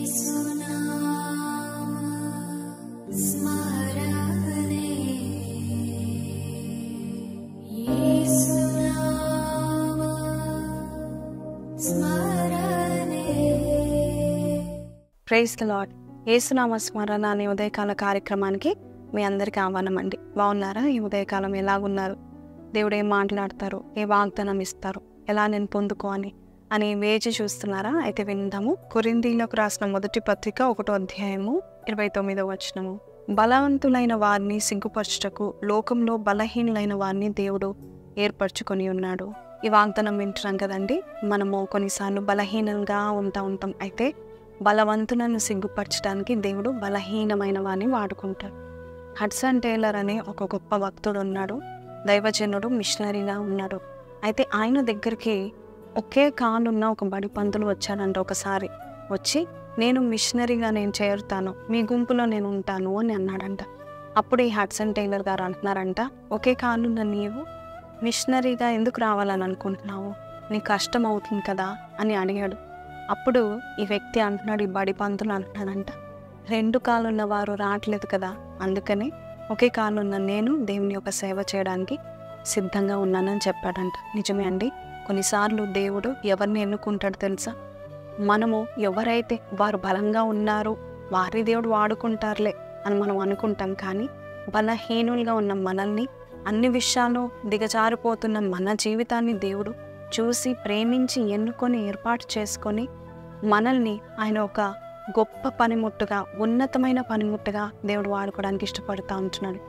Praise the lord. యేసునామ స్మరణ అనే ఉదయకాల కార్యక్రమానికి మీ అందరికీ ఆహ్వానం అండి. బాగున్నారా? ఈ ఉదయకాలం ఎలాగున్నారు? దేవుడు ఏం మాట్లాడతారు, ఏ వాగ్దానం ఇస్తారు, ఎలా నేను పొందుకో అని వేచి చూస్తున్నారా? అయితే విందాము. కొరింథీయులకు రాసిన మొదటి పత్రిక 1వ అధ్యాయము 29వ వచనము. బలవంతులైన వారిని సిగ్గుపరచుటకు లోకంలో బలహీనులైన వారిని దేవుడు ఏర్పరచుకొని ఉన్నాడు. ఈ వాగ్దానం వింటున్నాం కదండి. మనము కొన్నిసార్లు బలహీనంగా ఉంటాం. అయితే బలవంతులను సిగ్గుపరచడానికి దేవుడు బలహీనమైన వారిని వాడుకుంటాడు. హడ్సన్ టేలర్ అనే ఒక గొప్ప భక్తుడు ఉన్నాడు. దైవజనుడు, మిషనరీగా ఉన్నాడు. అయితే ఆయన దగ్గరికి ఒకే కాలున్న ఒక బడి పంతులు వచ్చాడంట. ఒకసారి వచ్చి, నేను మిషనరీగా నేను చేరుతాను, మీ గుంపులో నేను ఉంటాను అని అన్నాడంట. అప్పుడు ఈ హడ్సన్ టేలర్ గారు అంటున్నారంట, ఒకే కాలున్న నీవు మిషనరీగా ఎందుకు రావాలని అనుకుంటున్నావు? నీ కష్టం అవుతుంది కదా అని అడిగాడు. అప్పుడు ఈ వ్యక్తి అంటున్నాడు, ఈ బడి పంతులు అంటున్నాడంట, 2 కాళ్ళున్న వారు రావట్లేదు కదా, అందుకని ఒకే కాళ్ళున్న నేను దేవుని యొక్క సేవ చేయడానికి సిద్ధంగా ఉన్నానని చెప్పాడంట. నిజమే అండి. కొన్నిసార్లు దేవుడు ఎవరిని ఎన్నుకుంటాడు తెలుసా? మనము ఎవరైతే వారు బలంగా ఉన్నారు వారి దేవుడు వాడుకుంటారులే అని మనం అనుకుంటాం. కానీ బలహీనులుగా ఉన్న మనల్ని, అన్ని విషయాల్లో దిగజారిపోతున్న మన జీవితాన్ని దేవుడు చూసి ప్రేమించి ఎన్నుకొని ఏర్పాటు చేసుకొని మనల్ని ఆయన ఒక గొప్ప పనిముట్టుగా, ఉన్నతమైన పనిముట్టుగా దేవుడు వాడుకోవడానికి ఇష్టపడుతూ ఉంటున్నాడు.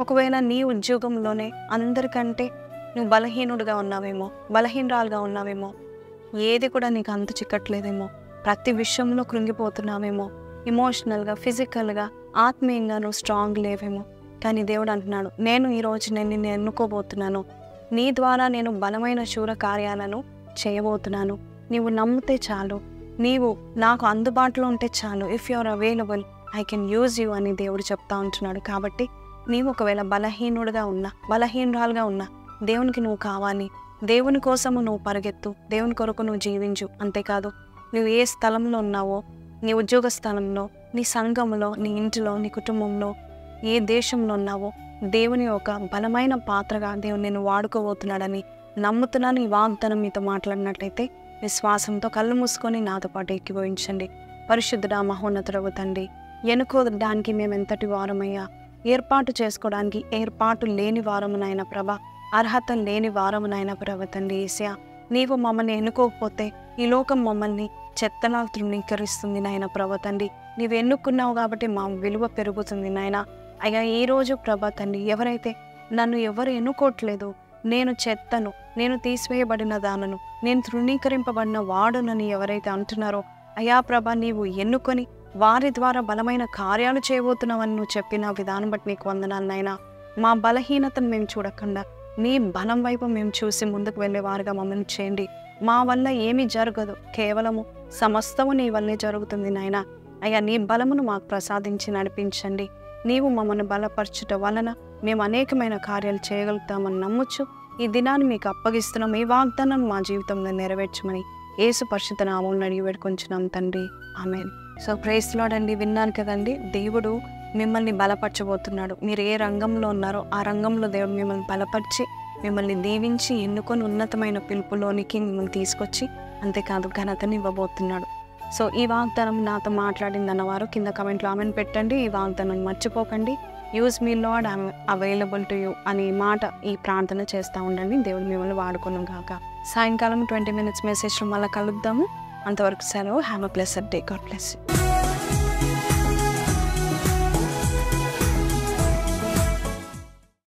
ఒకవేళ నీ ఉద్యోగంలోనే అందరికంటే నువ్వు బలహీనుడిగా ఉన్నావేమో, బలహీనరాలుగా ఉన్నావేమో, ఏది కూడా నీకు అంతు చిక్కట్లేదేమో, ప్రతి విషయంలో కృంగిపోతున్నావేమో, ఎమోషనల్గా, ఫిజికల్గా, ఆత్మీయంగా నువ్వు స్ట్రాంగ్ లేవేమో. కానీ దేవుడు అంటున్నాడు, నేను ఈరోజు నిన్ను ఎన్నుకోబోతున్నాను, నీ ద్వారా నేను బలమైన శూర కార్యాలను చేయబోతున్నాను. నీవు నమ్మితే చాలు, నీవు నాకు అందుబాటులో ఉంటే చాలు, if you are available I can use you అని దేవుడు చెప్తా ఉంటున్నాడు. కాబట్టి నీవు ఒకవేళ బలహీనుడుగా ఉన్నా, బలహీనురాలుగా ఉన్నా, దేవునికి నువ్వు కావాలి, దేవుని కోసము నువ్వు పరిగెత్తు, దేవుని కొరకు నువ్వు జీవించు. అంతేకాదు, నువ్వు ఏ స్థలంలో ఉన్నావో, నీ ఉద్యోగ స్థలంలో, నీ సంఘంలో, నీ ఇంటిలో, నీ కుటుంబంలో, ఏ దేశంలో ఉన్నావో, దేవుని ఒక బలమైన పాత్రగా దేవుని నేను వాడుకోబోతున్నాడని నమ్ముతున్నాను. ఈ వాగ్దానం మీతో మాట్లాడినట్లయితే విశ్వాసంతో కళ్ళు మూసుకొని నాతో పాటు ఎక్కిపోయించండి. పరిశుద్ధుడా, మహోన్నతుడవు తండ్రి, ఎన్నుకోవడానికి మేము ఎంతటి వారమయ్యా, ఏర్పాటు చేసుకోవడానికి ఏర్పాటు లేని వారమునైనా ప్రభ, అర్హత లేని వారమునైనా ప్రభ తండ్రి యేసయ్యా, నీవు మమ్మల్ని ఎన్నుకోకపోతే ఈ లోకం మమ్మల్ని చెత్తలా తృణీకరిస్తుంది నాయన ప్రభ తండ్రి. నీవు ఎన్నుకున్నావు కాబట్టి మా విలువ పెరుగుతుంది నాయన. అయ్యా, ఈరోజు ప్రభ తండ్రి, ఎవరైతే నన్ను ఎవరు ఎన్నుకోవట్లేదు, నేను చెత్తను, నేను తీసివేయబడిన దానను, నేను తృణీకరింపబడిన వాడునని ఎవరైతే అంటున్నారో, అయ్యా ప్రభ, నీవు ఎన్నుకొని వారి ద్వారా బలమైన కార్యాలు చేయబోతున్నావని నువ్వు చెప్పిన విధానం బట్టి నీకు వందనాలు నాయనా. మా బలహీనతను మేము చూడకుండా నీ బలం వైపు మేము చూసి ముందుకు వెళ్ళేవారుగా మమ్మల్ని చేయండి. మా వల్ల ఏమీ జరగదు, కేవలము సమస్తము నీ వల్లే జరుగుతుంది నాయనా. అయ్యా, నీ బలమును మాకు ప్రసాదించి నడిపించండి. నీవు మమ్మల్ని బలపరచుట వలన మేము అనేకమైన కార్యాలు చేయగలుగుతామని నమ్ముచ్చు. ఈ దినాన్ని మీకు అప్పగిస్తున్నాం. ఈ వాగ్దానం మా జీవితంలో నెరవేర్చమని యేసు పరిశుద్ధ నామమున అడిగి వేడుకొంచున్నాం తండ్రి, ఆమేన్. సో ప్రైజ్ లార్డ్ అండి. విన్నాను కదండి, దేవుడు మిమ్మల్ని బలపరచబోతున్నాడు. మీరు ఏ రంగంలో ఉన్నారో ఆ రంగంలో దేవుడు మిమ్మల్ని బలపరిచి, మిమ్మల్ని దీవించి, ఎన్నుకొని ఉన్నతమైన పిలుపులోనికి మిమ్మల్ని తీసుకొచ్చి, అంతేకాదు ఘనతని ఇవ్వబోతున్నాడు. సో ఈ వాగ్దానం నాతో మాట్లాడింది అన్నవారు కింద కమెంట్లో ఆమెను పెట్టండి. ఈ వాగ్దానం మర్చిపోకండి. Use me lord, I'm available to you అనే మాట, ఈ ప్రార్థన చేస్తూ ఉండండి. దేవుడు మిమ్మల్ని వాడుకున్నాం కాక. సాయంకాలం 20 minutes మెసేజ్లో మళ్ళీ కలుద్దాము. అంతవరకు సెలవు. Have a blessed day. God bless you.